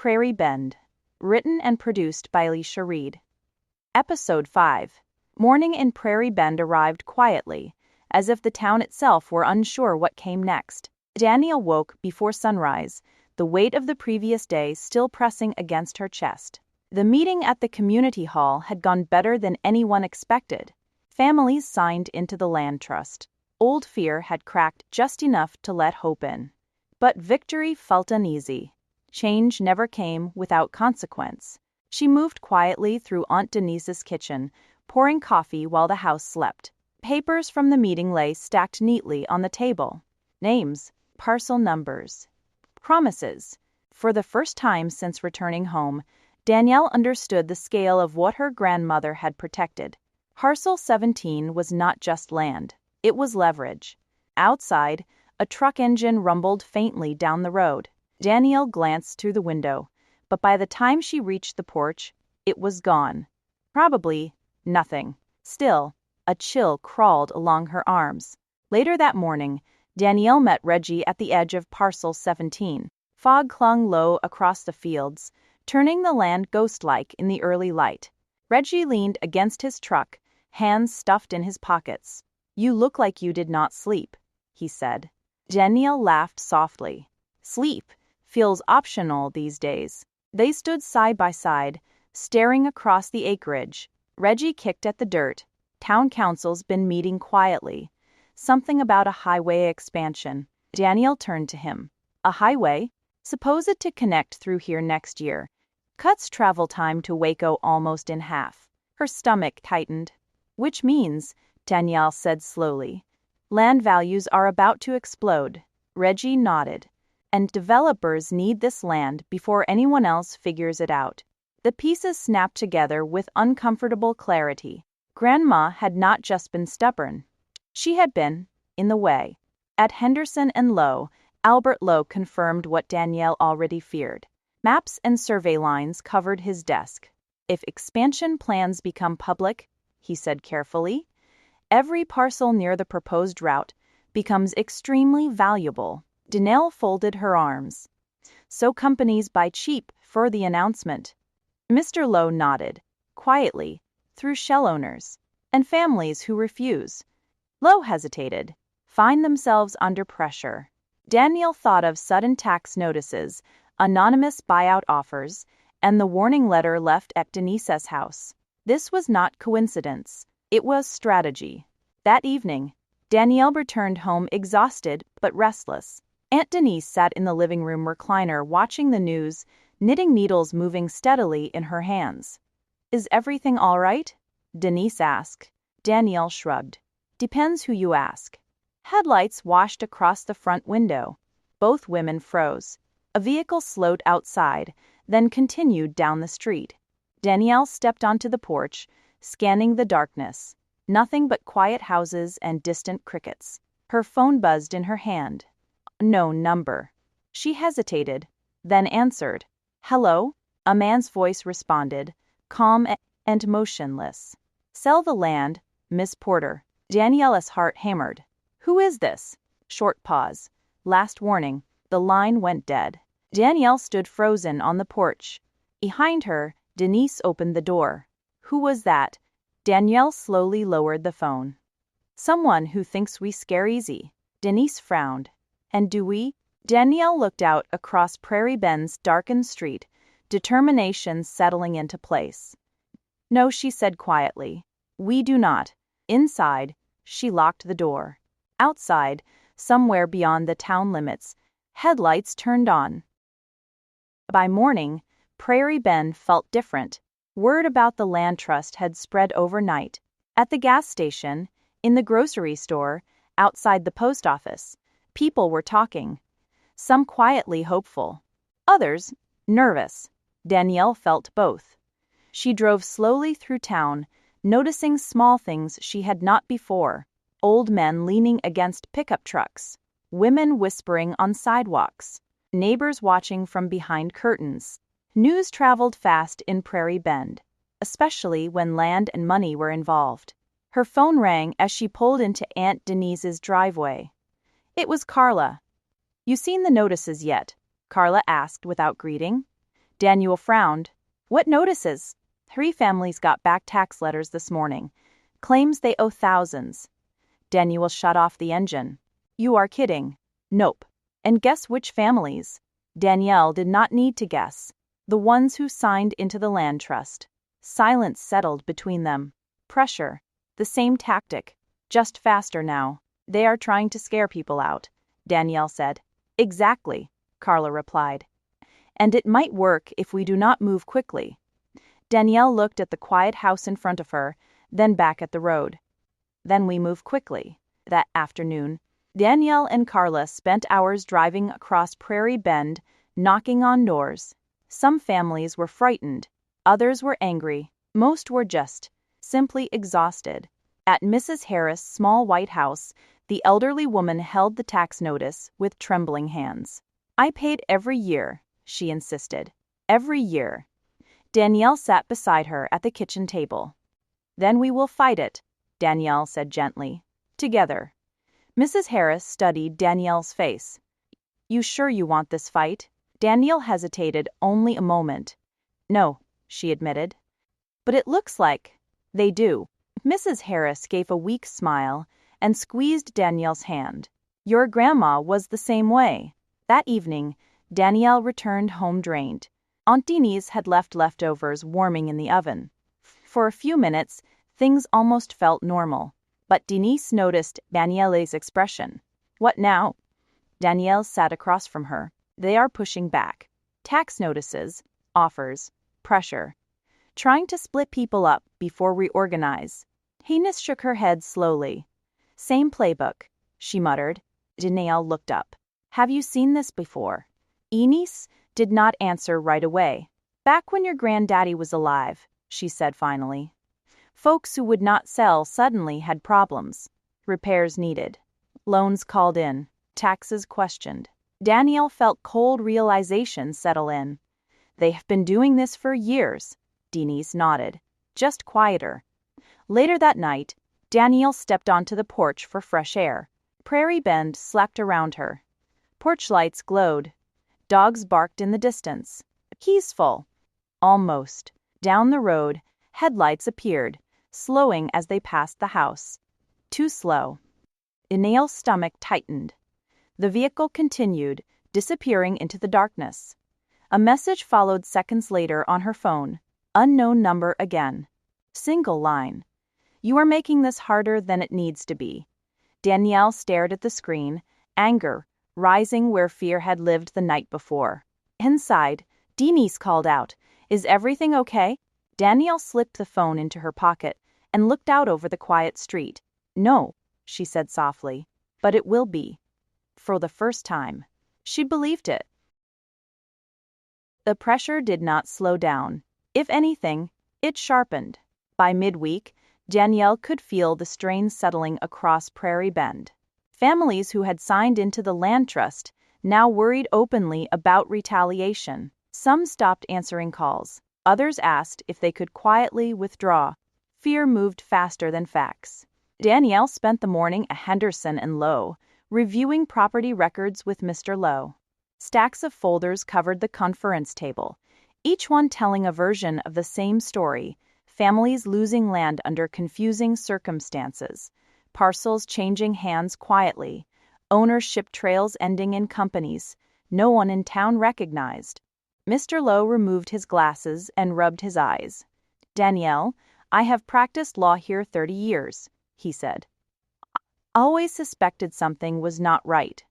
Prairie Bend. Written and produced by Alicia Reed. Episode 5. Morning in Prairie Bend arrived quietly, as if the town itself were unsure what came next. Danielle woke before sunrise, the weight of the previous day still pressing against her chest. The meeting at the community hall had gone better than anyone expected. Families signed into the land trust. Old fear had cracked just enough to let hope in. But victory felt uneasy. Change never came without consequence. She moved quietly through Aunt Denise's kitchen, pouring coffee while the house slept. Papers from the meeting lay stacked neatly on the table. Names, parcel numbers, promises. For the first time since returning home, Danielle understood the scale of what her grandmother had protected. Parcel 17 was not just land, it was leverage. Outside, a truck engine rumbled faintly down the road. Danielle glanced through the window, but by the time she reached the porch, it was gone. Probably nothing. Still, a chill crawled along her arms. Later that morning, Danielle met Reggie at the edge of Parcel 17. Fog clung low across the fields, turning the land ghost-like in the early light. Reggie leaned against his truck, hands stuffed in his pockets. "You look like you did not sleep," he said. Danielle laughed softly. "Sleep feels optional these days." They stood side by side, staring across the acreage. Reggie kicked at the dirt. Town council's been meeting quietly. Something about a highway expansion. Danielle turned to him. "A highway? Supposed to connect through here next year. Cuts travel time to Waco almost in half." Her stomach tightened. "Which means," Danielle said slowly, "land values are about to explode." Reggie nodded. "And developers need this land before anyone else figures it out." The pieces snapped together with uncomfortable clarity. Grandma had not just been stubborn. She had been in the way. At Henderson and Lowe, Albert Lowe confirmed what Danielle already feared. Maps and survey lines covered his desk. "If expansion plans become public," he said carefully, "every parcel near the proposed route becomes extremely valuable." Danielle folded her arms. "So companies buy cheap for the announcement." Mr. Lowe nodded, quietly, through shell owners, and families who refuse. Lowe hesitated, find themselves under pressure. Danielle thought of sudden tax notices, anonymous buyout offers, and the warning letter left at Denise's house. This was not coincidence. It was strategy. That evening, Danielle returned home exhausted but restless. Aunt Denise sat in the living room recliner watching the news, knitting needles moving steadily in her hands. "Is everything all right?" Denise asked. Danielle shrugged. "Depends who you ask." Headlights washed across the front window. Both women froze. A vehicle slowed outside, then continued down the street. Danielle stepped onto the porch, scanning the darkness. Nothing but quiet houses and distant crickets. Her phone buzzed in her hand. No number. She hesitated, then answered. "Hello?" A man's voice responded, calm and motionless. "Sell the land, Miss Porter." Danielle's heart hammered. "Who is this?" Short pause. Last warning. The line went dead. Danielle stood frozen on the porch. Behind her, Denise opened the door. "Who was that?" Danielle slowly lowered the phone. "Someone who thinks we scare easy." Denise frowned. "And do we?" Danielle looked out across Prairie Bend's darkened street, determination settling into place. "No," she said quietly. "We do not." Inside, she locked the door. Outside, somewhere beyond the town limits, headlights turned on. By morning, Prairie Bend felt different. Word about the land trust had spread overnight. At the gas station, in the grocery store, outside the post office, people were talking. Some quietly hopeful. Others, nervous. Danielle felt both. She drove slowly through town, noticing small things she had not before. Old men leaning against pickup trucks. Women whispering on sidewalks. Neighbors watching from behind curtains. News traveled fast in Prairie Bend, especially when land and money were involved. Her phone rang as she pulled into Aunt Denise's driveway. It was Carla. "You seen the notices yet?" Carla asked without greeting. Danielle frowned. What notices? 3 families got back tax letters this morning. Claims they owe thousands. Danielle shut off the engine. You are kidding. Nope. And guess which families? Danielle did not need to guess. The ones who signed into the land trust. Silence settled between them. Pressure. The same tactic. Just faster now. They are trying to scare people out, Danielle said. Exactly, Carla replied. And it might work if we do not move quickly. Danielle looked at the quiet house in front of her, then back at the road. Then we move quickly. That afternoon, Danielle and Carla spent hours driving across Prairie Bend, knocking on doors. Some families were frightened. Others were angry. Most were just simply exhausted. At Mrs. Harris' small white house, the elderly woman held the tax notice with trembling hands. I paid every year, she insisted. Every year. Danielle sat beside her at the kitchen table. Then we will fight it, Danielle said gently. Together. Mrs. Harris studied Danielle's face. You sure you want this fight? Danielle hesitated only a moment. No, she admitted. But it looks like they do. Mrs. Harris gave a weak smile and squeezed Danielle's hand. Your grandma was the same way. That evening, Danielle returned home drained. Aunt Denise had left leftovers warming in the oven. For a few minutes, things almost felt normal. But Denise noticed Danielle's expression. What now? Danielle sat across from her. They are pushing back. Tax notices, offers, pressure. Trying to split people up before reorganize. Eunice shook her head slowly. Same playbook, she muttered. Danielle looked up. Have you seen this before? Eunice did not answer right away. Back when your granddaddy was alive, she said finally. Folks who would not sell suddenly had problems. Repairs needed. Loans called in. Taxes questioned. Danielle felt cold realization settle in. They have been doing this for years, Denise nodded. Just quieter. Later that night, Danielle stepped onto the porch for fresh air. Prairie Bend slept around her. Porch lights glowed. Dogs barked in the distance. Peaceful. Almost. Down the road, headlights appeared, slowing as they passed the house. Too slow. Danielle's stomach tightened. The vehicle continued, disappearing into the darkness. A message followed seconds later on her phone. Unknown number again. Single line. You are making this harder than it needs to be. Danielle stared at the screen, anger rising where fear had lived the night before. Inside, Denise called out, Is everything okay? Danielle slipped the phone into her pocket and looked out over the quiet street. No, she said softly, but it will be. For the first time. She believed it. The pressure did not slow down. If anything, it sharpened. By midweek, Danielle could feel the strain settling across Prairie Bend. Families who had signed into the land trust now worried openly about retaliation. Some stopped answering calls. Others asked if they could quietly withdraw. Fear moved faster than facts. Danielle spent the morning at Henderson and Lowe, reviewing property records with Mr. Lowe. Stacks of folders covered the conference table, each one telling a version of the same story: families losing land under confusing circumstances, parcels changing hands quietly, ownership trails ending in companies no one in town recognized. Mr. Lowe removed his glasses and rubbed his eyes. Danielle, I have practiced law here 30 years, he said. Always suspected something was not right.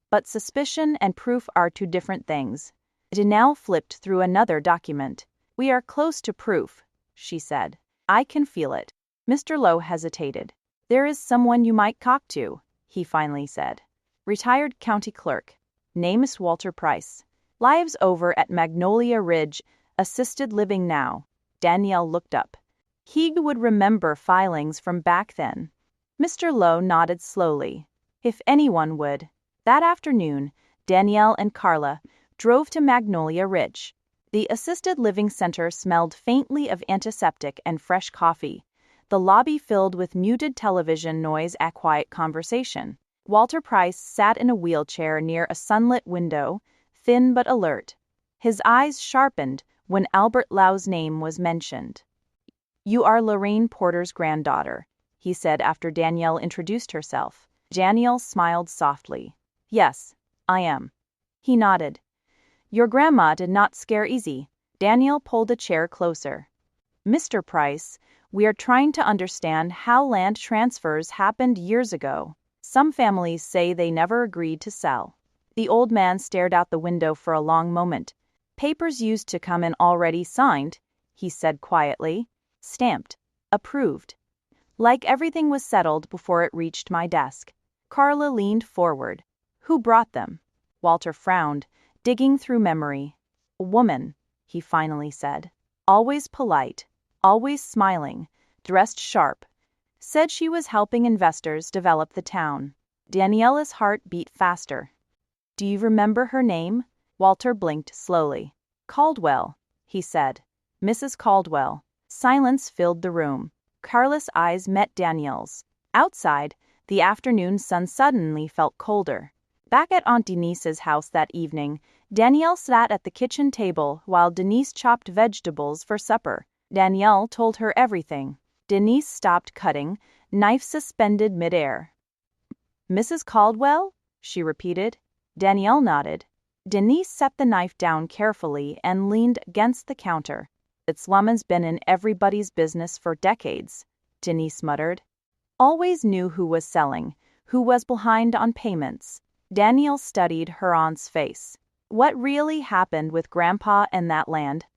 But suspicion and proof are two different things. Danielle flipped through another document. We are close to proof, she said. I can feel it. Mr. Lowe hesitated. There is someone you might talk to, he finally said. Retired county clerk. Name is Walter Price. Lives over at Magnolia Ridge, assisted living now. Danielle looked up. He would remember filings from back then. Mr. Lowe nodded slowly. If anyone would. That afternoon, Danielle and Carla drove to Magnolia Ridge. The assisted living center smelled faintly of antiseptic and fresh coffee. The lobby filled with muted television noise and quiet conversation. Walter Price sat in a wheelchair near a sunlit window, thin but alert. His eyes sharpened when Albert Lau's name was mentioned. "You are Lorraine Porter's granddaughter," he said after Danielle introduced herself. Danielle smiled softly. "Yes, I am." He nodded. "Your grandma did not scare easy." Danielle pulled a chair closer. "Mr. Price, we are trying to understand how land transfers happened years ago. Some families say they never agreed to sell." The old man stared out the window for a long moment. "Papers used to come in already signed," he said quietly. "Stamped. Approved. Like everything was settled before it reached my desk." Carla leaned forward. "Who brought them?" Walter frowned, digging through memory. "A woman," he finally said. "Always polite, always smiling, dressed sharp. Said she was helping investors develop the town." Daniela's heart beat faster. "Do you remember her name?" Walter blinked slowly. "Caldwell," he said. "Mrs. Caldwell." Silence filled the room. Carla's eyes met Danielle's. Outside, the afternoon sun suddenly felt colder. Back at Aunt Denise's house that evening, Danielle sat at the kitchen table while Denise chopped vegetables for supper. Danielle told her everything. Denise stopped cutting, knife suspended midair. "Mrs. Caldwell?" she repeated. Danielle nodded. Denise set the knife down carefully and leaned against the counter. "This woman's been in everybody's business for decades," Denise muttered. "Always knew who was selling, who was behind on payments." Danielle studied her aunt's face. "What really happened with Grandpa and that land?"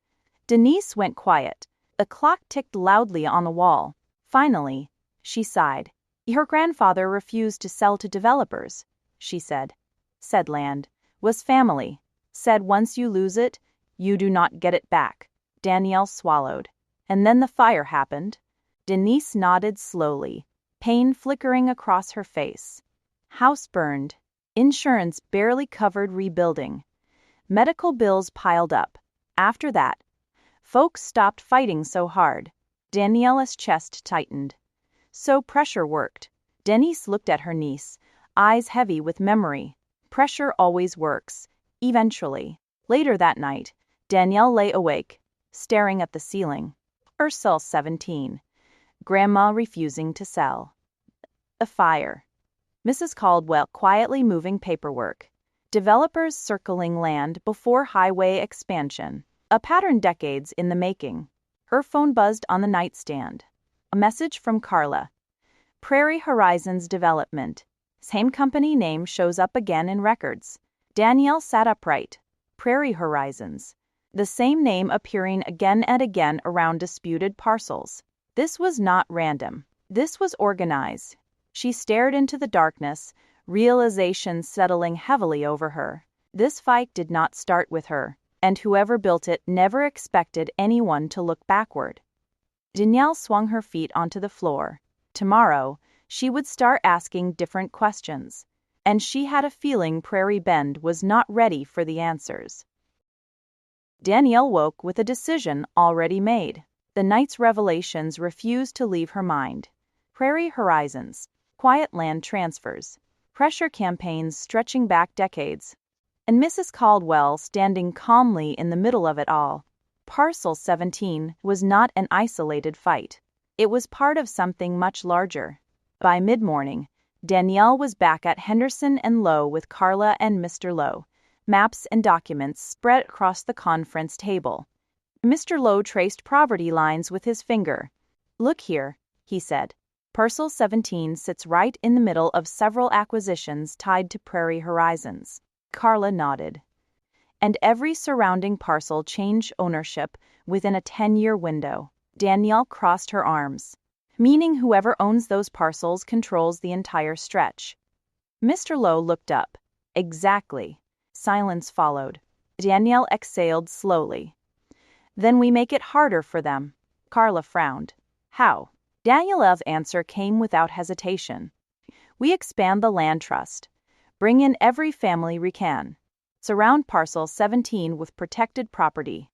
Denise went quiet. The clock ticked loudly on the wall. Finally, she sighed. "Your grandfather refused to sell to developers," she said. "Said land was family. Said once you lose it, you do not get it back." Danielle swallowed. "And then the fire happened." Denise nodded slowly, pain flickering across her face. "House burned. Insurance barely covered rebuilding. Medical bills piled up. After that, folks stopped fighting so hard." Daniela's chest tightened. "So pressure worked." Denise looked at her niece, eyes heavy with memory. Pressure always works, eventually. Later that night, Danielle lay awake, staring at the ceiling. Ursel 17. Grandma refusing to sell. A fire. Mrs. Caldwell quietly moving paperwork. Developers circling land before highway expansion. A pattern decades in the making. Her phone buzzed on the nightstand. A message from Carla. Prairie Horizons Development. Same company name shows up again in records. Danielle sat upright. Prairie Horizons. The same name appearing again and again around disputed parcels. This was not random. This was organized. She stared into the darkness, realization settling heavily over her. This fight did not start with her, and whoever built it never expected anyone to look backward. Danielle swung her feet onto the floor. Tomorrow, she would start asking different questions, and she had a feeling Prairie Bend was not ready for the answers. Danielle woke with a decision already made. The night's revelations refused to leave her mind. Prairie Horizons, quiet land transfers, pressure campaigns stretching back decades, and Mrs. Caldwell standing calmly in the middle of it all. Parcel 17 was not an isolated fight. It was part of something much larger. By mid-morning, Danielle was back at Henderson and Lowe with Carla and Mr. Lowe. Maps and documents spread across the conference table. Mr. Lowe traced property lines with his finger. "Look here," he said. "Parcel 17 sits right in the middle of several acquisitions tied to Prairie Horizons." Carla nodded. "And every surrounding parcel changed ownership within a 10-year window." Danielle crossed her arms. "Meaning whoever owns those parcels controls the entire stretch." Mr. Lowe looked up. "Exactly." Silence followed. Danielle exhaled slowly. "Then we make it harder for them." Carla frowned. "How?" Danielle's answer came without hesitation. "We expand the land trust. Bring in every family we can. Surround parcel 17 with protected property."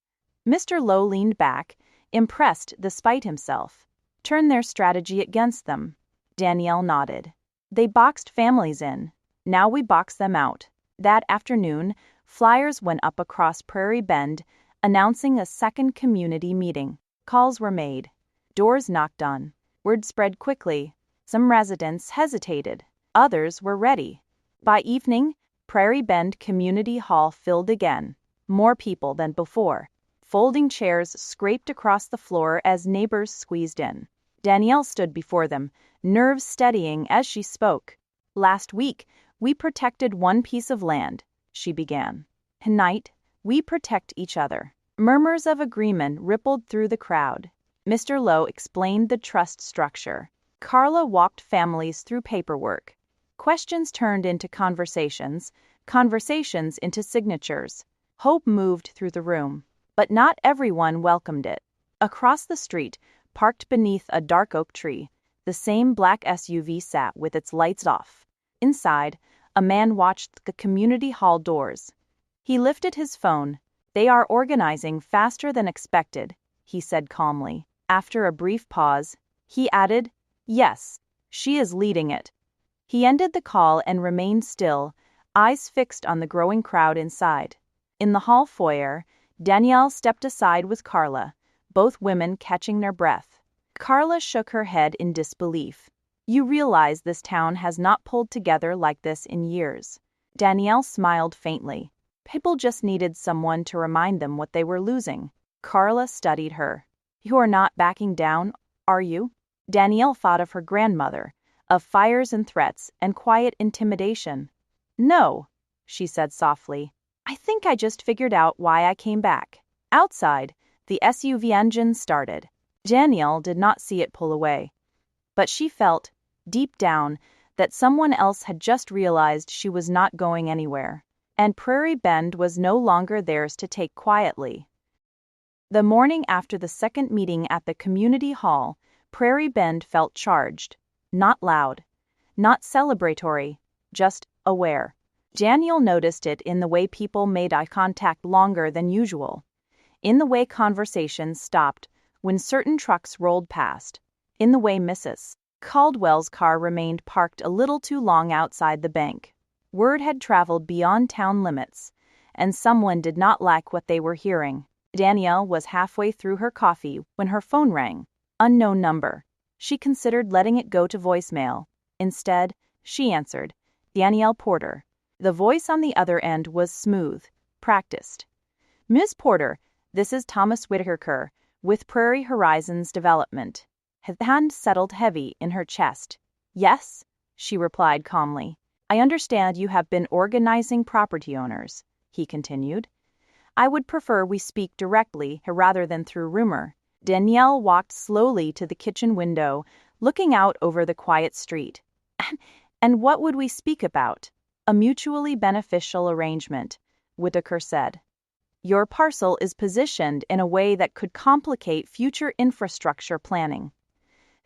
Mr. Lowe leaned back, impressed despite himself. "Turn their strategy against them." Danielle nodded. "They boxed families in. Now we box them out." That afternoon, Flyers went up across Prairie Bend, announcing a second community meeting. Calls were made. Doors knocked on. Word spread quickly. Some residents hesitated. Others were ready. By evening, Prairie Bend Community Hall filled again. More people than before. Folding chairs scraped across the floor as neighbors squeezed in. Danielle stood before them, nerves steadying as she spoke. "Last week, we protected one piece of land," she began. "Tonight, we protect each other." Murmurs of agreement rippled through the crowd. Mr. Lowe explained the trust structure. Carla walked families through paperwork. Questions turned into conversations, conversations into signatures. Hope moved through the room, but not everyone welcomed it. Across the street, parked beneath a dark oak tree, the same black SUV sat with its lights off. Inside, a man watched the community hall doors. He lifted his phone. "They are organizing faster than expected," he said calmly. After a brief pause, he added, "Yes, she is leading it." He ended the call and remained still, eyes fixed on the growing crowd inside. In the hall foyer, Danielle stepped aside with Carla, both women catching their breath. Carla shook her head in disbelief. "You realize this town has not pulled together like this in years." Danielle smiled faintly. People just needed someone to remind them what they were losing. Carla studied her. "You are not backing down, are you?" Danielle thought of her grandmother, of fires and threats and quiet intimidation. "No," she said softly. "I think I just figured out why I came back." Outside, the SUV engine started. Danielle did not see it pull away. But she felt, deep down, that someone else had just realized she was not going anywhere, and Prairie Bend was no longer theirs to take quietly. The morning after the second meeting at the community hall, Prairie Bend felt charged. Not loud, not celebratory, just aware. Danielle noticed it in the way people made eye contact longer than usual, in the way conversations stopped when certain trucks rolled past, in the way Mrs. Caldwell's car remained parked a little too long outside the bank. Word had traveled beyond town limits, and someone did not like what they were hearing. Danielle was halfway through her coffee when her phone rang. Unknown number. She considered letting it go to voicemail. Instead, she answered. Danielle Porter. The voice on the other end was smooth, practiced. "Ms. Porter, this is Thomas Whitaker with Prairie Horizons Development." His hand settled heavy in her chest. "Yes," she replied calmly. "I understand you have been organizing property owners," he continued. "I would prefer we speak directly rather than through rumor." Danielle walked slowly to the kitchen window, looking out over the quiet street. "And what would we speak about?" "A mutually beneficial arrangement," Whitaker said. "Your parcel is positioned in a way that could complicate future infrastructure planning."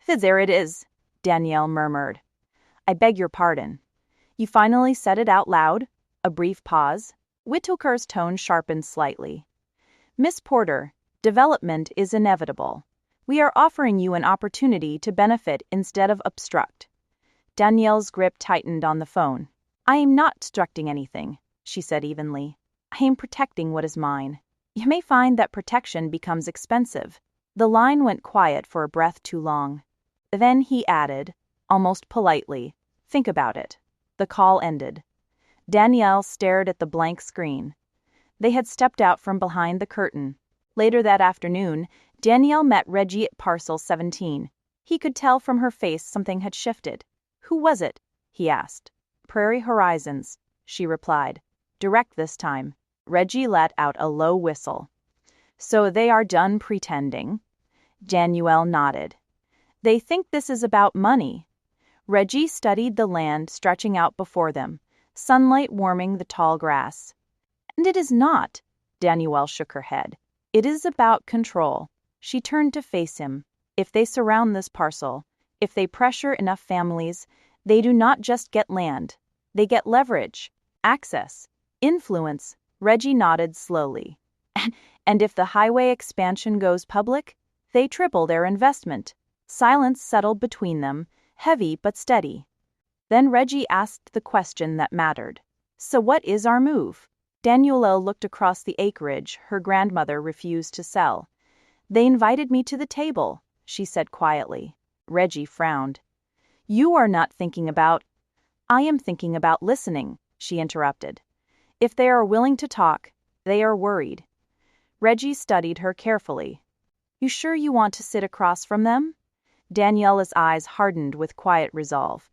"There it is," Danielle murmured. "I beg your pardon." "You finally said it out loud?" A brief pause. Whitaker's tone sharpened slightly. "Miss Porter, development is inevitable. We are offering you an opportunity to benefit instead of obstruct." Danielle's grip tightened on the phone. "I am not obstructing anything," she said evenly. "I am protecting what is mine. You may find that protection becomes expensive." The line went quiet for a breath too long. Then he added, almost politely, "Think about it." The call ended. Danielle stared at the blank screen. They had stepped out from behind the curtain. Later that afternoon, Danielle met Reggie at parcel 17. He could tell from her face something had shifted. "Who was it?" he asked. "Prairie Horizons," she replied. "Direct this time." Reggie let out a low whistle. "So they are done pretending?" Danielle nodded. "They think this is about money." Reggie studied the land stretching out before them, sunlight warming the tall grass. "And it is not," Danielle shook her head. "It is about control." She turned to face him. "If they surround this parcel, if they pressure enough families, they do not just get land. They get leverage, access, influence." Reggie nodded slowly. "And if the highway expansion goes public, they triple their investment." Silence settled between them, heavy but steady. Then Reggie asked the question that mattered. "So what is our move?" Danielle looked across the acreage her grandmother refused to sell. They invited me to the table, she said quietly. Reggie frowned. You are not thinking about... I am thinking about listening, she interrupted. If they are willing to talk, they are worried. Reggie studied her carefully. You sure you want to sit across from them? Danielle's eyes hardened with quiet resolve.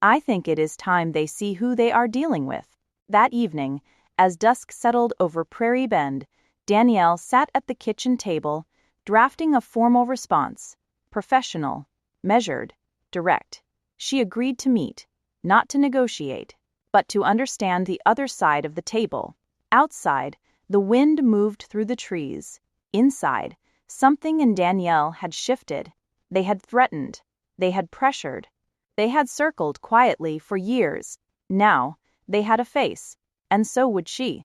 I think it is time they see who they are dealing with. That evening, as dusk settled over Prairie Bend, Danielle sat at the kitchen table, drafting a formal response. Professional, measured, direct. She agreed to meet, not to negotiate, but to understand the other side of the table. Outside, the wind moved through the trees. Inside, something in Danielle had shifted. They had threatened. They had pressured. They had circled quietly for years. Now, they had a face, and so would she.